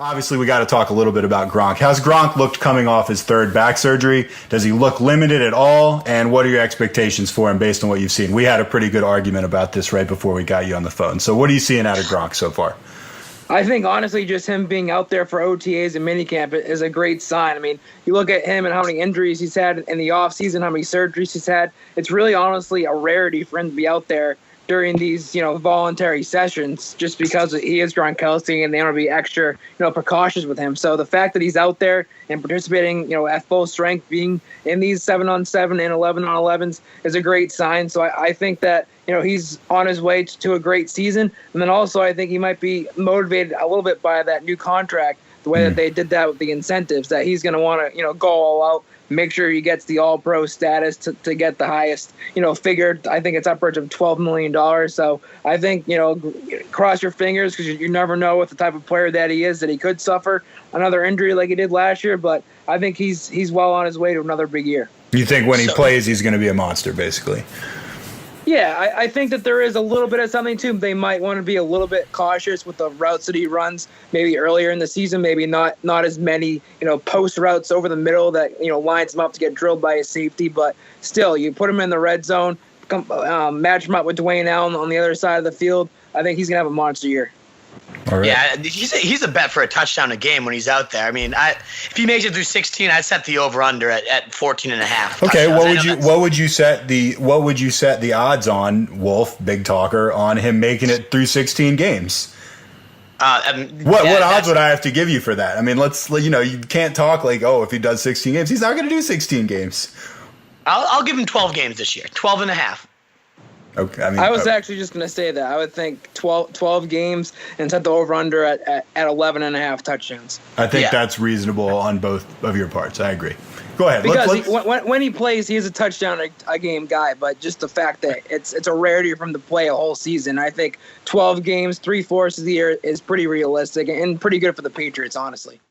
Obviously, we got to talk a little bit about Gronk. How's Gronk looked coming off his third back surgery? Does he look limited at all? And what are your expectations for him based on what you've seen? We had a pretty good argument about this right before we got you on the phone. So what are you seeing out of Gronk so far? I think, honestly, just him being out there for OTAs and minicamp is a great sign. I mean, you look at him and how many injuries he's had in the offseason, how many surgeries he's had. It's really, honestly, a rarity for him to be out there during these, voluntary sessions, just because he is Gronkowski and they want to be extra, precautious with him. So the fact that he's out there and participating, at full strength, being in these 7-on-7 and 11-on-11s is a great sign. So I think that, he's on his way to a great season. And then also I think he might be motivated a little bit by that new contract, the way that they did that with the incentives, that he's going to want to, go all out, make sure he gets the all-pro status to get the highest, figure. I think it's upwards of $12 million. So I think, cross your fingers, because you never know what the type of player that he is, that he could suffer another injury like he did last year. But I think he's well on his way to another big year. You think when he plays, he's going to be a monster, basically? Yeah, I think that there is a little bit of something to him. They might want to be a little bit cautious with the routes that he runs, maybe earlier in the season, maybe not as many, post routes over the middle that, lines him up to get drilled by a safety. But still, you put him in the red zone, match him up with Dwayne Allen on the other side of the field. I think he's going to have a monster year. All right. Yeah, he's a bet for a touchdown a game when he's out there. I mean, if he makes it through 16, I'd set the over/under at 14.5. Okay, what would you set the odds on, Wolf, big talker, on him making it through 16 games? What odds would I have to give you for that? I mean, you can't talk like, if he does 16 games, he's not going to do 16 games. I'll give him 12 games this year, 12.5. Okay, I was actually just going to say that. I would think 12 games and set the over-under at 11.5 touchdowns. I think that's reasonable on both of your parts. I agree. Go ahead. Because when he plays, he is a touchdown a game guy, but just the fact that it's a rarity for him to play a whole season. I think 12 games, 3/4 of the year is pretty realistic and pretty good for the Patriots, honestly.